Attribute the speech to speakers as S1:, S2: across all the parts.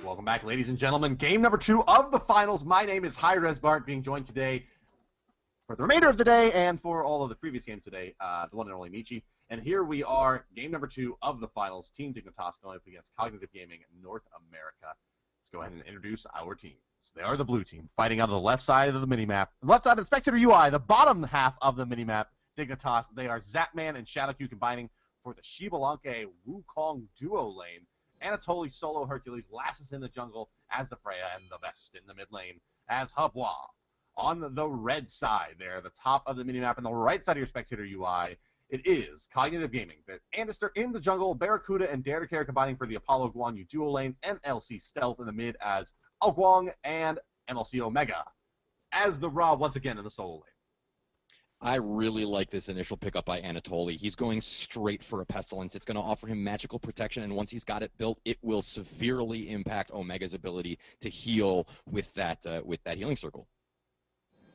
S1: Welcome back, ladies and gentlemen. Game number 2 of the finals. My name is Hi-Res Bart, being joined today for the remainder of the day and for all of the previous games today, the one and only Michi. And here we are, game number 2 of the finals. Team Dignitas going up against Cognitive Gaming North America. Let's go ahead and introduce our teams. They are the blue team, fighting out of the left side of the minimap. The left side of the Spectator UI, the bottom half of the minimap, Dignitas. They are Zapman and Shadowq combining for the Shibalanke Wukong duo lane. Anatoly solo Hercules, Lassus in the jungle as the Freya, and the Vest in the mid lane as Hubwa. On the red side there, the top of the minimap, and the right side of your Spectator UI, it is Cognitive Gaming. The Andister in the jungle, Barracuda and Dare to Care combining for the Apollo Guan Yu duo lane, MLC Stealth in the mid as Guang and MLC Omega as the Ra once again in the solo lane.
S2: I really like this initial pickup by Anatoly. He's going straight for a Pestilence. It's going to offer him magical protection, and once he's got it built, it will severely impact Omega's ability to heal with that healing circle.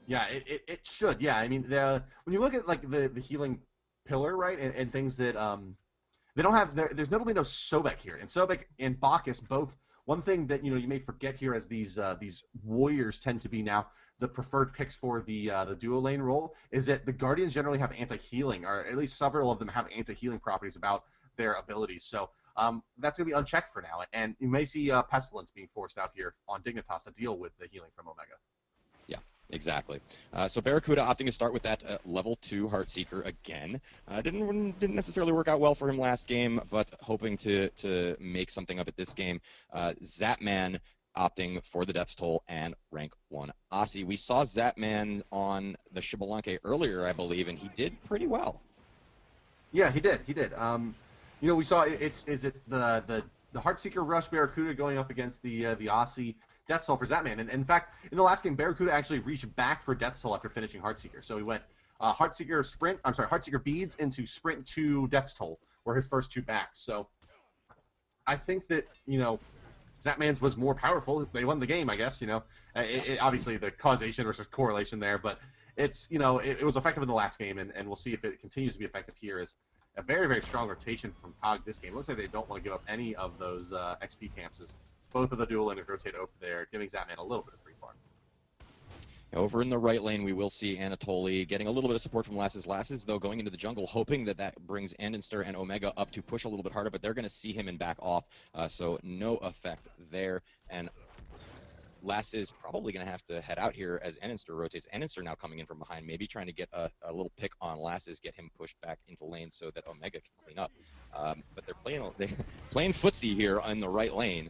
S1: Yeah, it should. Yeah, I mean, when you look at like the healing pillar, right, and things that they don't have, there's notably no Sobek here, and Sobek and Bacchus both. One thing that you may forget here, as these warriors tend to be now the preferred picks for the duo lane role, is that the Guardians generally have anti-healing, or at least several of them have anti-healing properties about their abilities. So that's going to be unchecked for now, and you may see Pestilence being forced out here on Dignitas to deal with the healing from Omega.
S2: Yeah. Exactly. So Barracuda opting to start with that level 2 Heartseeker again. Didn't necessarily work out well for him last game, but hoping to make something of it this game. Zapman opting for the Death's Toll and rank 1 Aussie. We saw Zapman on the Shibalanke earlier, I believe, and he did pretty well.
S1: Yeah, he did. He did. We saw is it the Heartseeker Rush Barracuda going up against the Aussie Death's Toll for Zapman. And in fact, in the last game, Barracuda actually reached back for Death's Toll after finishing Heartseeker. So he went Heartseeker Beads into Sprint to Death's Toll were his first 2 backs. So I think that, Zapman's was more powerful. They won the game, I guess, obviously the causation versus correlation there, but it's, it was effective in the last game, and we'll see if it continues to be effective here. Is a very, very strong rotation from Cog this game. It looks like they don't want to give up any of those XP camps. Both of the dual laners rotate over there, giving Zapman a little bit of free farm.
S2: Over in the right lane, we will see Anatoly getting a little bit of support from Lassus. Lassus, though, going into the jungle, hoping that brings Andister and Omega up to push a little bit harder, but they're going to see him and back off, so no effect there. And Lassus probably going to have to head out here as Andister rotates. Andister now coming in from behind, maybe trying to get a little pick on Lassus, get him pushed back into lane so that Omega can clean up. But they're playing footsie here in the right lane.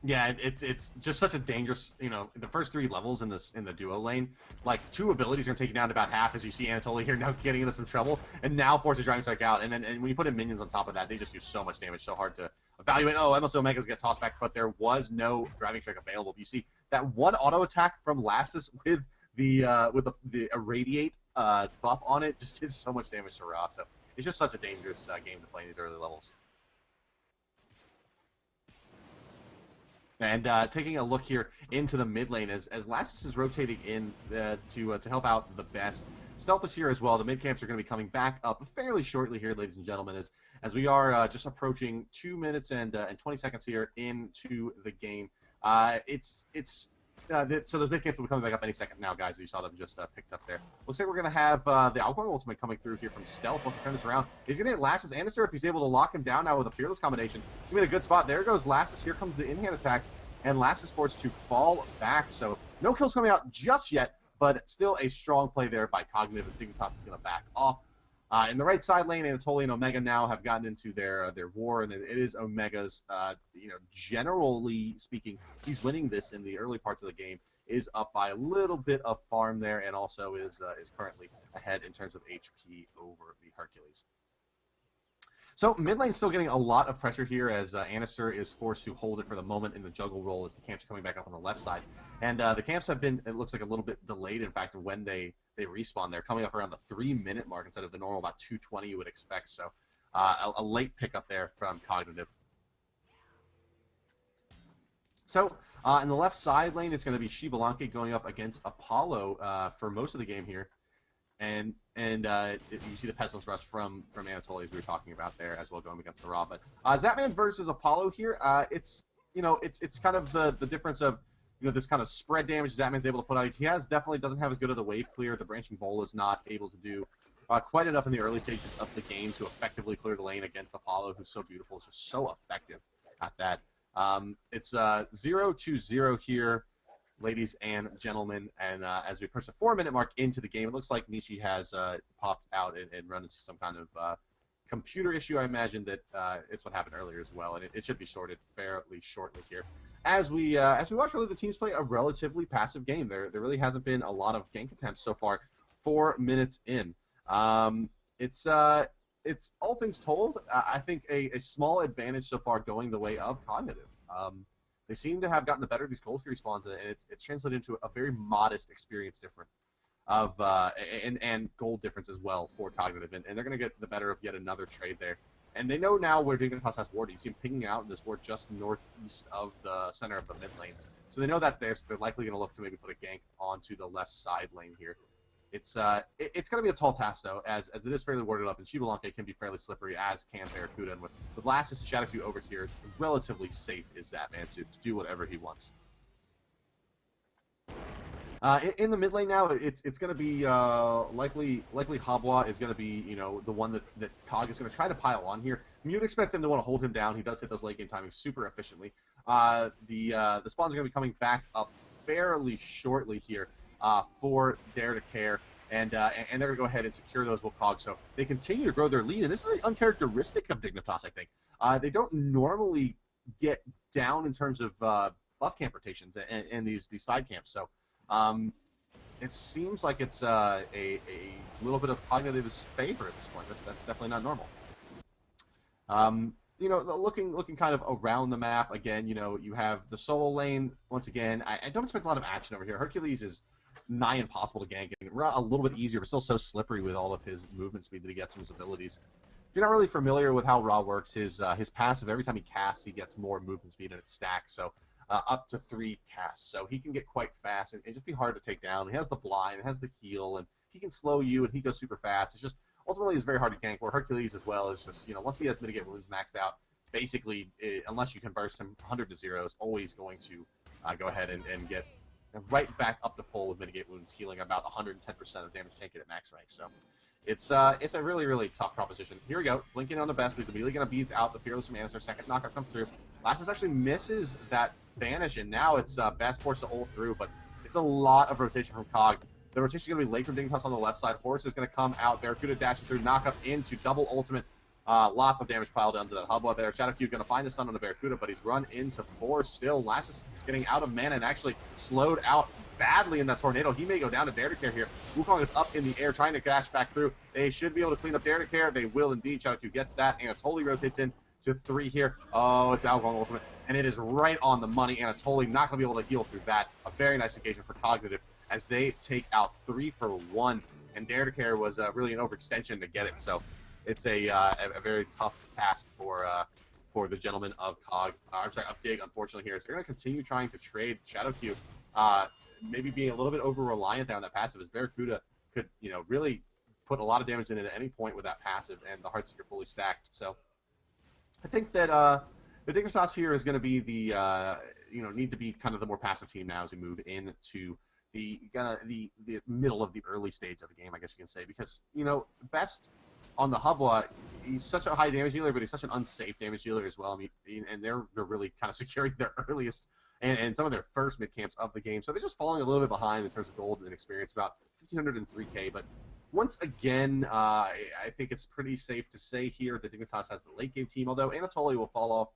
S1: Yeah, it's just such a dangerous, the first 3 levels in the duo lane, like 2 abilities are going to take you down to about half, as you see Anatoly here now getting into some trouble, and now forces Driving Strike out, and when you put in minions on top of that, they just do so much damage, so hard to evaluate. Oh, MLC Omega's get tossed back, but there was no Driving Strike available. You see that one auto attack from Lassus with the Irradiate buff on it just did so much damage to Ra, so it's just such a dangerous game to play in these early levels. And taking a look here into the mid lane as Lassus is rotating in to help out the best. Stealth is here as well. The mid camps are going to be coming back up fairly shortly here, ladies and gentlemen, as we are just approaching 2 minutes and 20 seconds here into the game. So those mid camps will be coming back up any second now, guys. You saw them just picked up there. Looks like we're going to have the Guang ultimate coming through here from Stealth. Once he turns this around, he's going to hit Lassus Andister if he's able to lock him down now with a Fearless combination. He's going to be in a good spot. There goes Lassus. Here comes the in-hand attacks, and Lassus forced to fall back. So no kills coming out just yet, but still a strong play there by Cognitive as Dignitas is going to back off. In the right side lane, Anatoly and Omega now have gotten into their war, and it is Omega's. Generally speaking, he's winning this in the early parts of the game. Is up by a little bit of farm there, and also is currently ahead in terms of HP over the Hercules. So mid lane's still getting a lot of pressure here as Andister is forced to hold it for the moment in the juggle role as the camps are coming back up on the left side. And the camps have been, it looks like, a little bit delayed, in fact, when they respawn. They're coming up around the 3-minute mark instead of the normal about 2:20 you would expect. So a late pickup there from Cognitive. So in the left side lane, it's going to be Shibalanke going up against Apollo for most of the game here. And you see the Pestilence Rush from Anatoly, as we were talking about there, as well, going against the Ra. But Zapman versus Apollo here, it's you know, it's kind of the difference of, you know, this kind of spread damage Zatman's able to put out. He definitely doesn't have as good of the wave clear. The branching bowl is not able to do quite enough in the early stages of the game to effectively clear the lane against Apollo, who's so beautiful. It's just so effective at that. It's 0-0 here, ladies and gentlemen, and as we push the 4-minute mark into the game, it looks like Nishi has popped out and run into some kind of computer issue. I imagine that is what happened earlier as well, and it should be sorted fairly shortly here. As we watch really the teams play a relatively passive game, there really hasn't been a lot of gank attempts so far. 4 minutes in, it's all things told, I think a small advantage so far going the way of Cognitive. They seem to have gotten the better of these Cold Fury spawns, and it's translated into a very modest experience difference of and gold difference as well for Cognitive, and they're going to get the better of yet another trade there. And they know now where Dignitas has ward. You see him pinging out in this ward just northeast of the center of the mid lane. So they know that's there, so they're likely going to look to maybe put a gank onto the left side lane here. It's going to be a tall task, though, as it is fairly warded up, and Shibalanke can be fairly slippery, as can Barracuda. And with Lassus and Shadowq over here, relatively safe is Zatman to do whatever he wants. In the mid lane now, it's going to be likely Habwa is going to be, you know, the one that Cog is going to try to pile on here. You'd expect them to want to hold him down. He does hit those late game timings super efficiently. The spawns are going to be coming back up fairly shortly here for Dare to Care, and they're going to go ahead and secure those with Cog, so they continue to grow their lead. And this is very uncharacteristic of Dignitas, I think. They don't normally get down in terms of buff camp rotations and these side camps, so. It seems like it's a little bit of Cognitive's favor at this point. That's definitely not normal. You know, looking kind of around the map again. You know, you have the solo lane once again. I don't expect a lot of action over here. Hercules is nigh impossible to gank, and a little bit easier, but still so slippery with all of his movement speed that he gets from his abilities. If you're not really familiar with how Ra works, his passive, every time he casts, he gets more movement speed and it stacks. So. Up to 3 casts, so he can get quite fast and just be hard to take down. He has the blind, it has the heal, and he can slow you, and he goes super fast. It's just ultimately it's very hard to gank. Where Hercules as well is just, you know, once he has mitigate wounds maxed out, basically unless you can burst him 100 to 0, is always going to go ahead and get right back up to full with mitigate wounds, healing about 110% of damage taken at max rank. So it's a really tough proposition. Here we go, blinking on the best, but he's immediately going to beads out the Fearless from Anistar. Second knockout comes through. Lassus actually misses that banish, and now it's Best forced to ult through, but it's a lot of rotation from Cog. The rotation is going to be late from Dignitas on the left side. Horse is going to come out. Barracuda dashing through, knock up into double ultimate. Lots of damage piled onto that Hubba there. Shadowq going to find the stun on the Barracuda, but he's run into 4 still. Lassus getting out of mana and actually slowed out badly in that tornado. He may go down to Dare to Care here. Wukong is up in the air trying to dash back through. They should be able to clean up Dare to Care. They will indeed. Shadowq gets that, and Anatoly rotates in to 3 here. Oh, it's Wukong ultimate, and it is right on the money. Anatoly not going to be able to heal through that. A very nice engagement for Cognitive as they take out 3 for 1, and Dare to Care was really an overextension to get it. So it's a very tough task for the gentleman of Cog. I'm sorry, of Dig, unfortunately here. So they're going to continue trying to trade Shadowq, maybe being a little bit over reliant there on that passive, as Barracuda could, you know, really put a lot of damage in at any point with that passive, and the Heartseeker fully stacked. So I think that the Dignitas here is going to be the need to be kind of the more passive team now as we move into the middle of the early stage of the game, I guess you can say, because, you know, Best on the Hubwa, he's such a high damage dealer, but he's such an unsafe damage dealer as well. I mean, and they're really kind of securing their earliest and some of their first mid camps of the game, so they're just falling a little bit behind in terms of gold and experience, about 1,503k. But once again, I think it's pretty safe to say here that Dignitas has the late game team, although Anatoly will fall off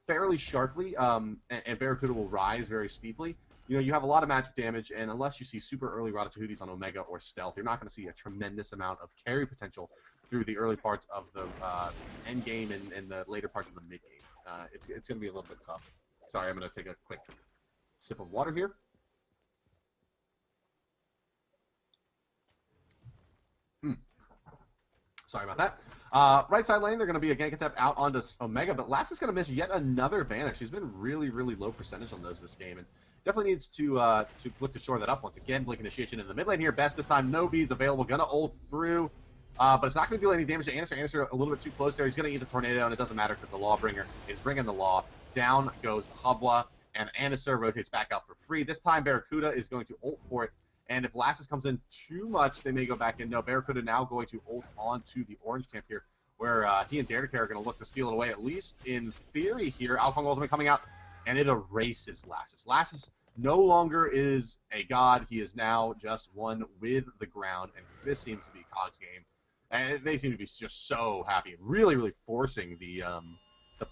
S1: fairly sharply, and Barracuda will rise very steeply. You know, you have a lot of magic damage, and unless you see super early Ratatouilles on Omega or Stealth, you're not going to see a tremendous amount of carry potential through the early parts of the end game and the later parts of the mid game. It's going to be a little bit tough. Sorry, I'm going to take a quick sip of water here. Sorry about that. Right side lane, they're going to be a gank attempt out onto Omega, but Lass is going to miss yet another banish. She's been really low percentage on those this game, and definitely needs to look to shore that up once again. Blink initiation in the mid lane here. Best this time, no beads available. Going to ult through, but it's not going to do any damage to Anistar. A little bit too close there. He's going to eat the tornado, and it doesn't matter because the Lawbringer is bringing the Law. Down goes Habwa, and Anister rotates back out for free. This time, Barracuda is going to ult for it, and if Lassus comes in too much, they may go back in. No, Barracuda now going to ult onto the orange camp here, where he and Daredare are going to look to steal it away, at least in theory here. Alcon Ultimate coming out, and it erases Lassus. Lassus no longer is a god. He is now just one with the ground, and this seems to be COG's game. And they seem to be just so happy, really, really forcing the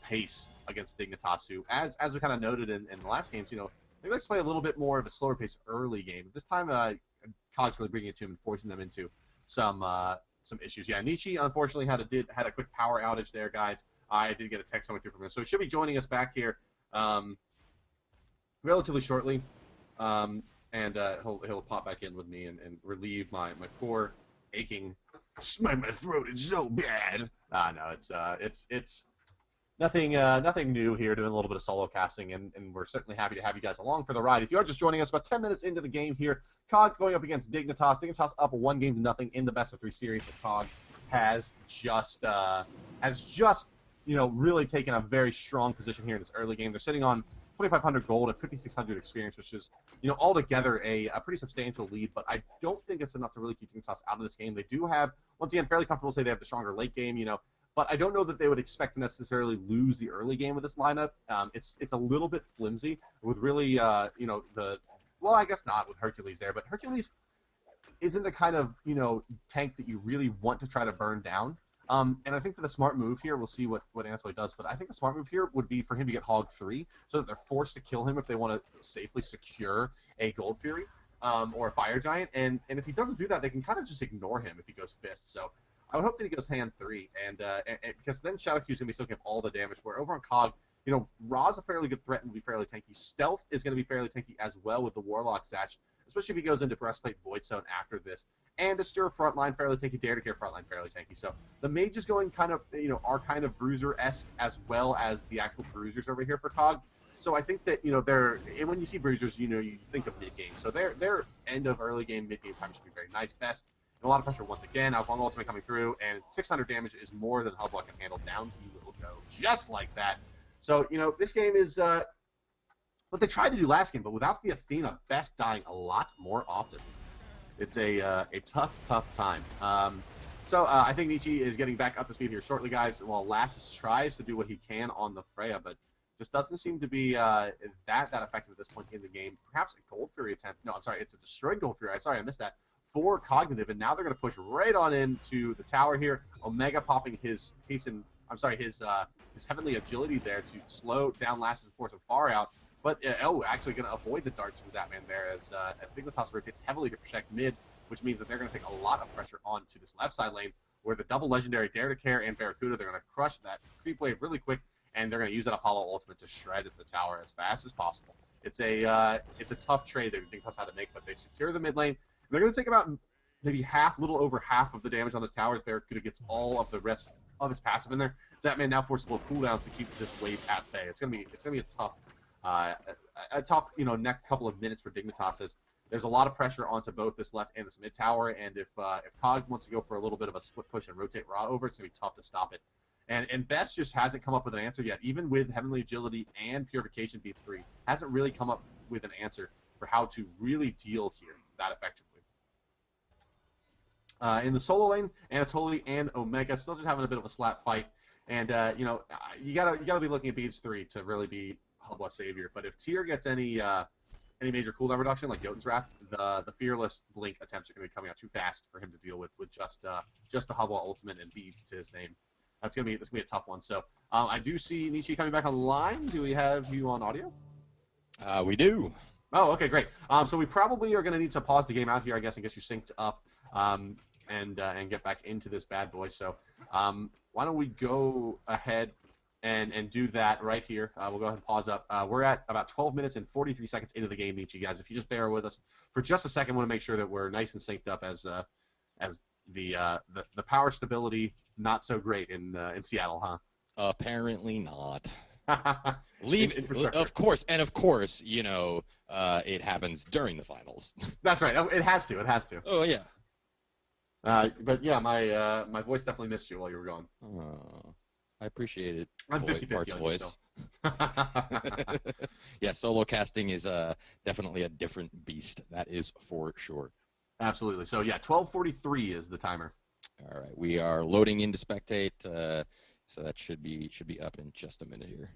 S1: pace against Dignitas, who, as we kind of noted in the last games, maybe let's play a little bit more of a slower pace early game. This time, COG's really bringing it to him and forcing them into some issues. Yeah, Nietzsche unfortunately had a quick power outage there, guys. I did get a text coming through from him, so he should be joining us back here relatively shortly, and he'll pop back in with me and relieve my poor aching. My throat is so bad. No, it's nothing new here. Doing a little bit of solo casting, and we're certainly happy to have you guys along for the ride. If you are just joining us, about 10 minutes into the game here, COG going up against Dignitas. Dignitas up 1-0 in the best-of-3 series. But COG has just really taken a very strong position here in this early game. They're sitting on 2,500 gold and 5,600 experience, which is, altogether a pretty substantial lead, but I don't think it's enough to really keep Dignitas out of this game. They do have, once again, fairly comfortable to say they have the stronger late game, but I don't know that they would expect to necessarily lose the early game with this lineup. It's a little bit flimsy with really, well, I guess not with Hercules there, but Hercules isn't the kind of, tank that you really want to try to burn down. And I think that the smart move here, we'll see what Anatoly does, but I think the smart move here would be for him to get Hog 3 so that they're forced to kill him if they want to safely secure a Gold Fury or a Fire Giant. And if he doesn't do that, they can kind of just ignore him if he goes Fist. So I would hope that he goes Hand 3, and because then Shadow Q's going to be soaking up all the damage for it. Over on COG, Ra's a fairly good threat and will be fairly tanky. Stealth is going to be fairly tanky as well with the Warlock Satch, especially if he goes into Breastplate Void Zone after this. And a Stir frontline fairly tanky, Dare to Care frontline fairly tanky. So the mage is going kind of, are kind of bruiser-esque as well as the actual bruisers over here for COG. So I think that, they're, and when you see bruisers, you think of mid-game. So their end of early game, mid-game time should be very nice. Best, and a lot of pressure once again. Alpha Ultimate coming through, and 600 damage is more than Hublock can handle. Down he will go, just like that. So, this game is what they tried to do last game, but without the Athena, Best dying a lot more often. It's a tough time. So I think Nietzsche is getting back up to speed here shortly, guys, while Lassus tries to do what he can on the Freya, but just doesn't seem to be that effective at this point in the game. Perhaps a Gold Fury attempt. No, I'm sorry, it's a destroyed Gold Fury. Sorry, I missed that. For Cognitive, and now they're going to push right on into the tower here. Omega popping his Heavenly Agility there to slow down Lassus and force him far out. But, actually going to avoid the darts from Zapman there as Dignitas rotates heavily to protect mid, which means that they're going to take a lot of pressure onto this left side lane, where the double legendary Dare to Care and Barracuda, they're going to crush that creep wave really quick, and they're going to use that Apollo ultimate to shred at the tower as fast as possible. It's a tough trade that Dignitas had to make, but they secure the mid lane. They're going to take about maybe little over half of the damage on this tower as Barracuda gets all of the rest of his passive in there. Zapman now forces a cooldown to keep this wave at bay. It's going to be a tough, next couple of minutes for Dignitas, as there's a lot of pressure onto both this left and this mid tower, and if COG wants to go for a little bit of a split push and rotate Ra over, it's going to be tough to stop it. And Best just hasn't come up with an answer yet, even with Heavenly Agility and Purification beats 3, hasn't really come up with an answer for how to really deal here that effectively. In the solo lane, Anatoly and Omega still just having a bit of a slap fight, and you gotta be looking at beats 3 to really be Hubwa savior. But if Tyr gets any major cooldown reduction like Jotun's Wrath, the fearless blink attempts are going to be coming out too fast for him to deal with just the Hubwa ultimate and beads to his name. That's gonna be a tough one. So I do see Nietzsche coming back online. Do we have you on audio?
S2: We do.
S1: Oh, okay, great. So we probably are going to need to pause the game out here, I guess, and get you synced up, and get back into this bad boy. So why don't we go ahead and do that right here. We'll go ahead and pause up. We're at about 12 minutes and 43 seconds into the game, Nietzsche, guys. If you just bear with us for just a second, I want to make sure that we're nice and synced up as the power stability not so great in Seattle, huh?
S2: Apparently not. Of course, it happens during the finals.
S1: That's right. It has to. It has to.
S2: Oh yeah.
S1: But yeah, my voice definitely missed you while you were gone.
S2: Oh. I appreciate it.
S1: I'm 50-50
S2: Bart's
S1: on you
S2: voice.
S1: still.
S2: Yeah, solo casting is definitely a different beast. That is for sure.
S1: Absolutely. So yeah, 12:43 is the timer.
S2: All right, we are loading into spectate, so that should be up in just a minute here.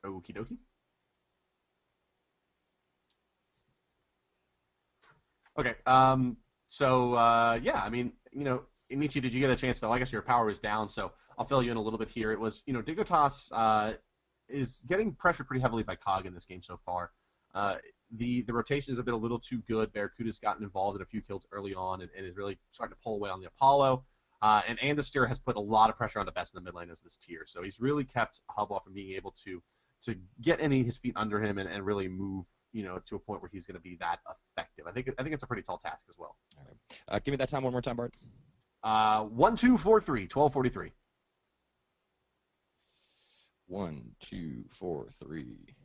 S1: Okie dokie. Okay. Yeah, I mean, Inichi, did you get a chance to? I guess your power is down, so I'll fill you in a little bit here. It was, Dignitas is getting pressured pretty heavily by Cog in this game so far. The rotation has been a little too good. Barracuda's gotten involved in a few kills early on and is really starting to pull away on the Apollo. And Andestir has put a lot of pressure on the best in the mid lane as this tier. So he's really kept Hubble from being able to get any of his feet under him and really move, to a point where he's going to be that effective. I think it's a pretty tall task as well.
S2: All right. Give me that time one more time, Bart.
S1: 1-2-4-3, 12:43.
S2: 1, 2, 4, 3.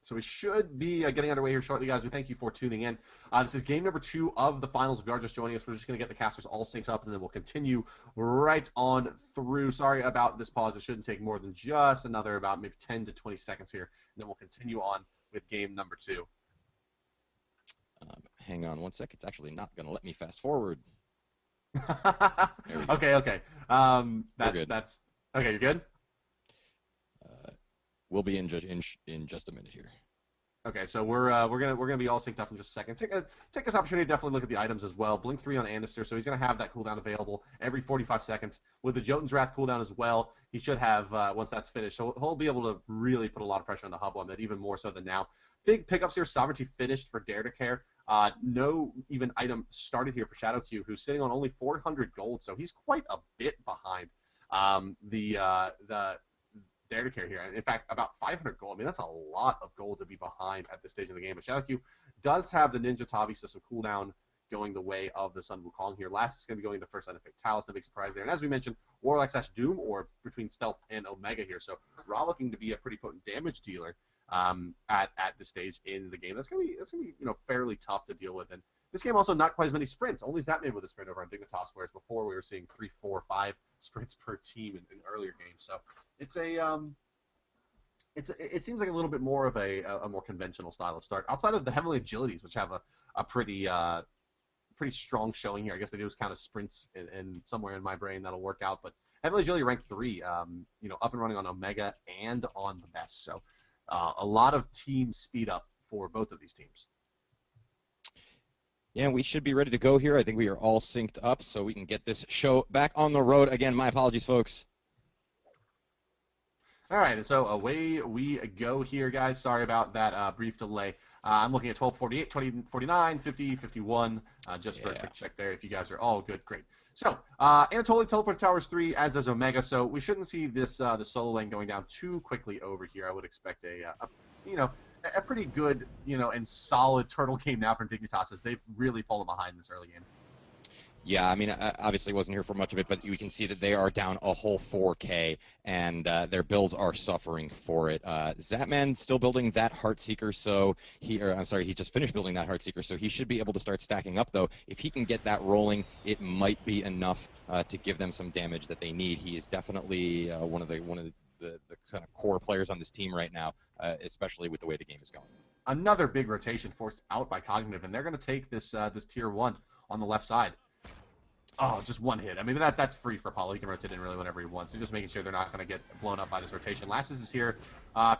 S1: So we should be getting underway here shortly, guys. We thank you for tuning in. This is game number 2 of the finals. If you are just joining us, we're just going to get the casters all synced up, and then we'll continue right on through. Sorry about this pause. It shouldn't take more than just another about maybe 10 to 20 seconds here, and then we'll continue on with game number 2.
S2: Hang on one sec. It's actually not going to let me fast forward.
S1: Okay. That's okay. You're good.
S2: We'll be in just a minute here.
S1: Okay, so we're gonna be all synced up in just a second. Take this opportunity to definitely look at the items as well. Blink 3 on Andestir, so he's gonna have that cooldown available every 45 seconds. With the Jotun's Wrath cooldown as well, he should have once that's finished. So he'll be able to really put a lot of pressure on the Hubble on that, even more so than now. Big pickups here. Sovereignty finished for Dare to Care. No even item started here for Shadow Q, who's sitting on only 400 gold, so he's quite a bit behind the Dare to Care here. In fact, about 500 gold. I mean, that's a lot of gold to be behind at this stage of the game. But Shadow Q does have the Ninja Tabi system cooldown going the way of the Sun Wukong here. Last is going to be going to first Fate Talis, no big surprise there. And as we mentioned, Warlock / Doom or between Stealth and Omega here. So Ra looking to be a pretty potent damage dealer at this stage in the game. That's gonna be fairly tough to deal with. And this game also not quite as many sprints. Only Zapman with a sprint over on Dignitas, whereas before we were seeing 3, 4, 5 sprints per team in earlier games. So it's it seems like a little bit more of a more conventional style of start. Outside of the Heavenly Agilities, which have a pretty strong showing here. I guess they do count as sprints, and somewhere in my brain that'll work out. But Heavenly Agility rank 3, up and running on Omega and on the best. So a lot of team speed up for both of these teams.
S2: Yeah, we should be ready to go here. I think we are all synced up, so we can get this show back on the road. Again, my apologies, folks.
S1: All right, and so away we go here, guys. Sorry about that brief delay. I'm looking at 12:48, 20:49, 50, 51, just for a quick check there. If you guys are all good, great. So, Anatoly Teleport Towers 3, as does Omega, so we shouldn't see this the solo lane going down too quickly over here. I would expect a pretty good, and solid turtle game now from Dignitas, as they've really fallen behind this early game.
S2: Yeah, I mean, I obviously wasn't here for much of it, but we can see that they are down a whole 4K, and their builds are suffering for it. Zapman still building that Heartseeker, so he just finished building that Heartseeker, so he should be able to start stacking up, though. If he can get that rolling, it might be enough to give them some damage that they need. He is definitely one of the kind of core players on this team right now, especially with the way the game is going.
S1: Another big rotation forced out by Cognitive, and they're going to take this tier 1 on the left side. Oh, just one hit. I mean, that's free for Apollo. He can rotate in really whenever he wants. He's just making sure they're not going to get blown up by this rotation. Lasses is here,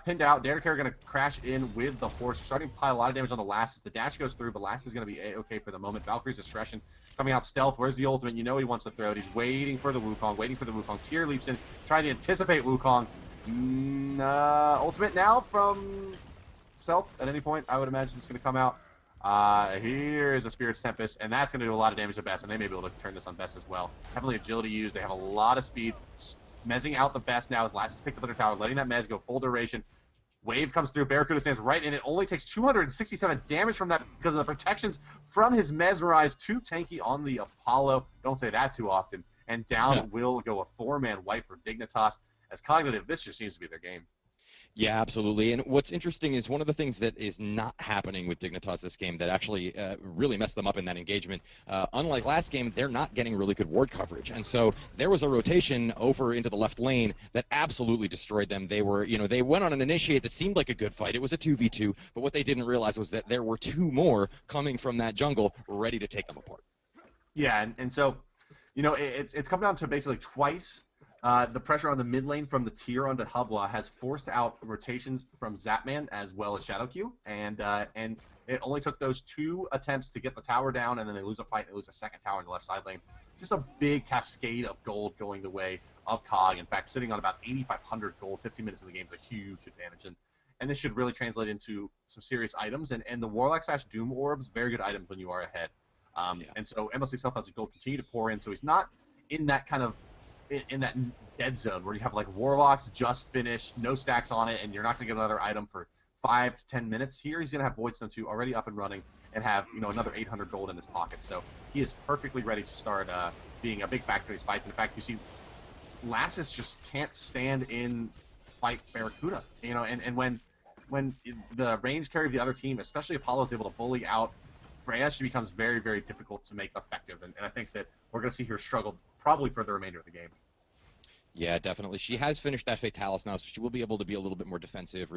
S1: pinned out. Dare to Care going to crash in with the horse. Starting to pile a lot of damage on the Lasses. The dash goes through, but Lasses is going to be okay for the moment. Valkyrie's discretion coming out stealth. Where's the ultimate? He wants to throw it. He's waiting for the Wukong. Tier leaps in, trying to anticipate Wukong. Ultimate now from stealth at any point. I would imagine it's going to come out. Here is a Spirit's Tempest, and that's going to do a lot of damage to Best, and they may be able to turn this on Best as well. Heavily Agility used. They have a lot of speed. Mezzing out the Best now as Lasses picked up their tower, letting that Mez go full duration. Wave comes through. Barracuda stands right in it. Only takes 267 damage from that because of the protections from his Mesmerize. Too tanky on the Apollo. Don't say that too often. And down will go a 4-man wipe for Dignitas. As Cognitive, this just seems to be their game.
S2: Yeah, absolutely. And what's interesting is one of the things that is not happening with Dignitas this game that actually really messed them up in that engagement. Unlike last game, they're not getting really good ward coverage. And so there was a rotation over into the left lane that absolutely destroyed them. They were, they went on an initiate that seemed like a good fight. It was a 2v2, but what they didn't realize was that there were two more coming from that jungle ready to take them apart.
S1: Yeah, and so, it's come down to basically twice. The pressure on the mid lane from the tier onto Hubwa has forced out rotations from Zapman as well as Shadowq, and it only took those 2 attempts to get the tower down, and then they lose a fight, and they lose a second tower in the left side lane. Just a big cascade of gold going the way of COG. In fact, sitting on about 8,500 gold, 15 minutes in the game is a huge advantage, and this should really translate into some serious items. And the Warlock / Doom Orbs, very good items when you are ahead. And so MLC Self has a gold continue to pour in, so he's not in that kind of in that dead zone where you have like Warlocks just finished, no stacks on it, and you're not going to get another item for 5 to 10 minutes. Here he's going to have Voidstone 2 already up and running and have another 800 gold in his pocket. So he is perfectly ready to start being a big factor in these fights. In fact, you see Lassus just can't stand in fight Barracuda. And when the range carry of the other team, especially Apollo, is able to bully out Freya, she becomes very, very difficult to make effective. And I think that we're going to see her struggle probably for the remainder of the game.
S2: Yeah, definitely. She has finished that Fatalis now, so she will be able to be a little bit more defensive,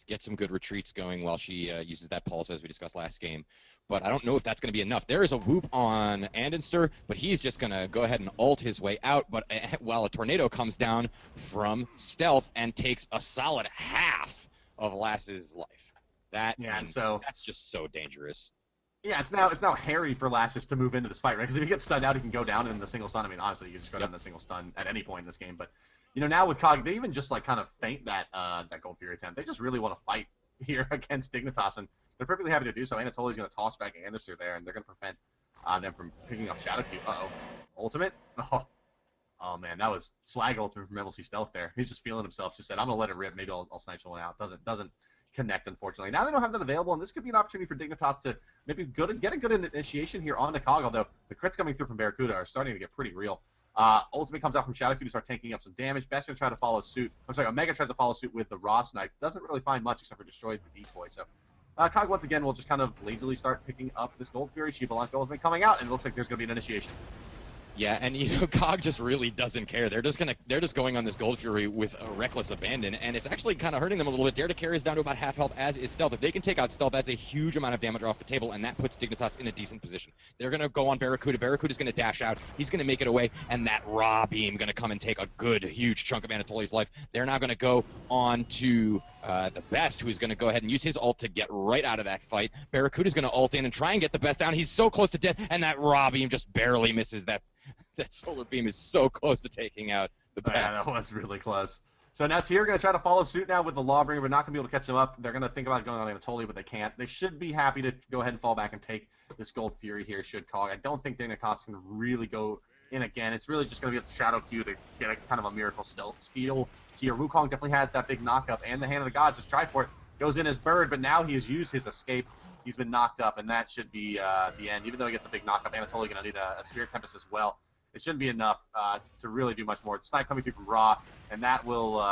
S2: get some good retreats going while she uses that pulse, as we discussed last game. But I don't know if that's going to be enough. There is a whoop on Andenster, but he's just going to go ahead and ult his way out, but while a tornado comes down from stealth and takes a solid half of Lass's life. That's just so dangerous.
S1: Yeah, it's now hairy for Lassus to move into this fight, right? Because if he gets stunned out, he can go down in the single stun. I mean, honestly, you can just go down in the single stun at any point in this game. But now with COG, they even just kind of feint that Gold Fury attempt. They just really want to fight here against Dignitas, and they're perfectly happy to do so. Anatoli's going to toss back Anderson there, and they're going to prevent them from picking up Shadowq. Uh-oh. Ultimate? Oh, man, that was swag ultimate from MLC Stealth there. He's just feeling himself. Just said, I'm going to let it rip. Maybe I'll snipe someone out. Doesn't connect, unfortunately. Now they don't have that available, and this could be an opportunity for Dignitas to maybe get a good initiation here on the COG, although the crits coming through from Barracuda are starting to get pretty real. Ultimate comes out from Shadowq to start taking up some damage. Best going to try to follow suit. Omega tries to follow suit with the Raw Snipe. Doesn't really find much except for destroy the decoy. So COG once again will just kind of lazily start picking up this Gold Fury. Shiva Blanco has been coming out, and it looks like there's going to be an initiation.
S2: Yeah, and COG just really doesn't care. They're just going on this Gold Fury with a reckless abandon, and it's actually kind of hurting them a little bit. Dare to Carry is down to about half health, as is Stealth. If they can take out Stealth, that's a huge amount of damage off the table, and that puts Dignitas in a decent position. They're going to go on Barracuda. Barracuda's going to dash out. He's going to make it away, and that Raw Beam going to come and take a good, huge chunk of Anatoli's life. They're now going to go on to the Best, who's going to go ahead and use his ult to get right out of that fight. Barracuda's going to ult in and try and get the Best down. He's so close to death, and that Raw Beam just barely misses that. That solar beam is so close to taking out the Best.
S1: Yeah, that was really close. So now Tier going to try to follow suit now with the Lawbringer, but not going to be able to catch them up. They're going to think about going on Anatoly, but they can't. They should be happy to go ahead and fall back and take this Gold Fury here, should COG. I don't think Dignitas can really go in again. It's really just going to be a Shadowq to get a kind of a miracle steal here. Wukong definitely has that big knockup, and the Hand of the Gods has tried for it. Goes in as Bird, but now he has used his escape. He's been knocked up, and that should be the end. Even though he gets a big knockup, Anatoly going to need a Spirit Tempest as well. It shouldn't be enough to really do much more. Snipe coming through from Raw, and that will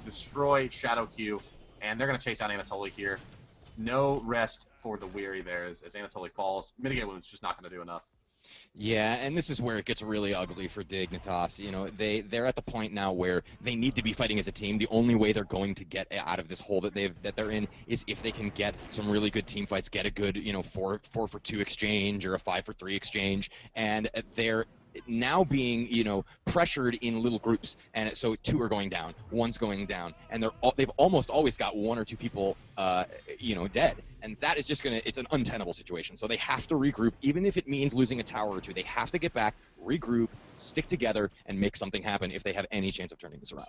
S1: destroy Shadowq, and they're going to chase out Anatoly here. No rest for the Weary there as Anatoly falls. Mitigate wounds just not going to do enough.
S2: Yeah, and this is where it gets really ugly for Dignitas. They're at the point now where they need to be fighting as a team. The only way they're going to get out of this hole that they're in is if they can get some really good team fights, get a good 4 for 2 exchange or a 5 for 3 exchange, and they're now being pressured in little groups, and so 2 are going down, 1's going down, and they've almost always got 1 or 2 people dead, and that is just it's an untenable situation. So they have to regroup, even if it means losing a tower or 2. They have to get back, regroup, stick together, and make something happen if they have any chance of turning this around.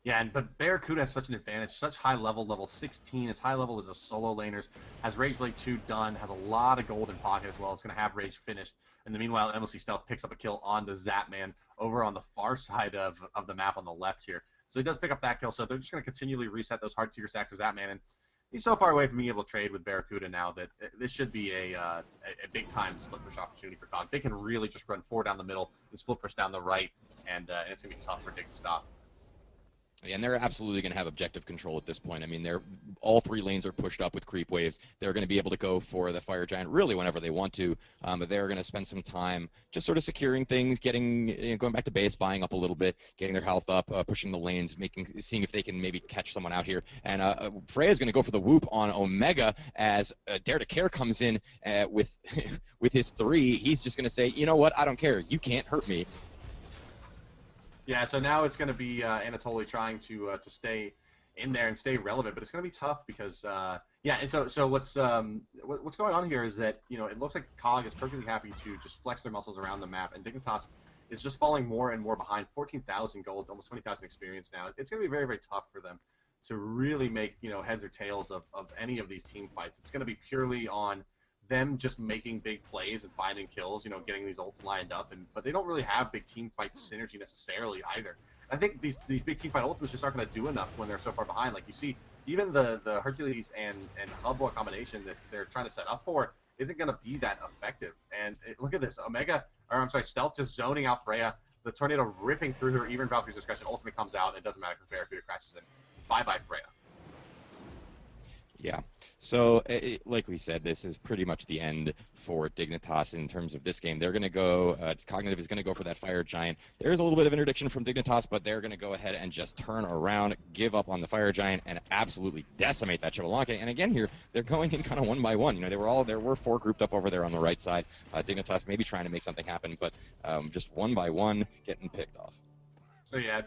S1: Yeah, but Barracuda has such an advantage, such high level 16, as high level as a solo laners, has Rageblade 2 done, has a lot of gold in pocket as well. It's going to have Rage finished. And the meanwhile, MLC Stealth picks up a kill on the Zapman over on the far side of the map on the left here. So he does pick up that kill, so they're just going to continually reset those hard seeker stacks for Zapman. And he's so far away from being able to trade with Barracuda now that this should be a big-time split push opportunity for COG. They can really just run 4 down the middle and split push down the right, and it's going to be tough for Dig to stop.
S2: And they're absolutely going to have objective control at this point. I mean, all 3 lanes are pushed up with creep waves. They're going to be able to go for the Fire Giant really whenever they want to, but they're going to spend some time just sort of securing things, going back to base, buying up a little bit, getting their health up, pushing the lanes, seeing if they can maybe catch someone out here. And Freya's going to go for the whoop on Omega as Dare to Care comes in with with his 3. He's just going to say, you know what, I don't care. You can't hurt me.
S1: Yeah, so now it's going to be Anatoly trying to stay in there and stay relevant, but it's going to be tough because yeah. And so what's going on here is that it looks like COG is perfectly happy to just flex their muscles around the map, and Dignitas is just falling more and more behind. 14,000 gold, almost 20,000 experience now. It's going to be very, very tough for them to really make heads or tails of any of these team fights. It's going to be purely on them just making big plays and finding kills, getting these ults lined up, but they don't really have big team fight synergy necessarily either. I think these big team fight ultimates just aren't going to do enough when they're so far behind. Like you see, even the Hercules and Hubble combination that they're trying to set up for isn't going to be that effective. And look at this, Stealth just zoning out Freya, the tornado ripping through her, even Valkyrie's discretion, ultimate comes out, and it doesn't matter because Barracuda crashes in. Bye-bye Freya.
S2: Yeah. So, like we said, this is pretty much the end for Dignitas in terms of this game. They're going to go, Cognitive is going to go for that Fire Giant. There is a little bit of interdiction from Dignitas, but they're going to go ahead and just turn around, give up on the Fire Giant, and absolutely decimate that Xbalanque. And again here, they're going in kind of one by one. There were 4 grouped up over there on the right side. Dignitas maybe trying to make something happen, but just one by one getting picked off.
S1: So yeah.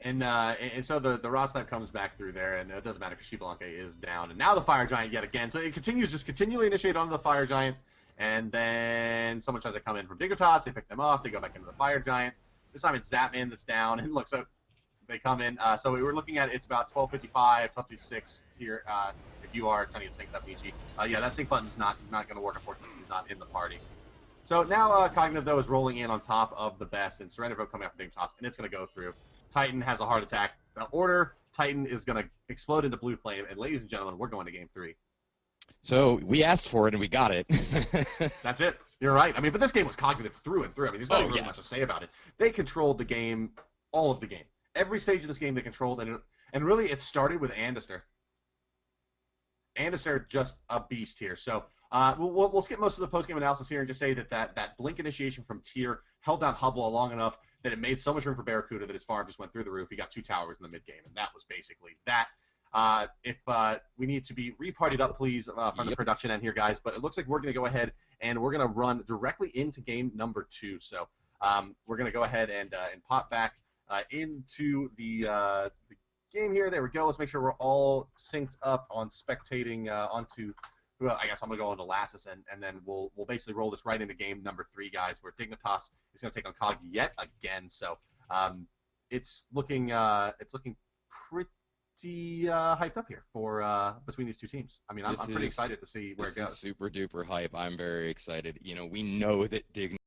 S1: And so the raw snipe comes back through there, and it doesn't matter because Xbalanque is down. And now the Fire Giant yet again. So it continues, just continually initiate onto the Fire Giant. And then someone tries to come in from Dignitas. They pick them off. They go back into the Fire Giant. This time it's Zapman that's down. And look, so they come in. So we were looking at it's about 12:55, 12:56 here. If you are trying to get synced up, Michi. Yeah, that sync button's not going to work, unfortunately. He's not in the party. So now Cognitive, though, is rolling in on top of the best, and Surrender Vote coming out from Dignitas, and it's going to go through. Titan has a heart attack. The order, Titan is going to explode into blue flame, and ladies and gentlemen, we're going to game 3.
S2: So we asked for it, and we got it.
S1: That's it. You're right. I mean, but this game was Cognitive through and through. I mean, there's not really much to say about it. They controlled the game, all of the game. Every stage of this game they controlled, and really it started with Andister. Andister, just a beast here. So we'll skip most of the post-game analysis here and just say that blink initiation from Tyr held down Hubble long enough that it made so much room for Barracuda that his farm just went through the roof. He got 2 towers in the mid-game, and that was basically that. If we need to be repartied up, please, from the production end here, guys. But it looks like we're going to go ahead and we're going to run directly into game number 2. So we're going to go ahead and pop back into the game here. There we go. Let's make sure we're all synced up on spectating onto. Well, I guess I'm going to go into Lassus, and then we'll basically roll this right into game number 3, guys, where Dignitas is going to take on COG yet again. So it's looking pretty hyped up here for between these two teams. I mean, I'm pretty excited to see where it goes.
S2: This is super duper hype. I'm very excited. We know that Dignitas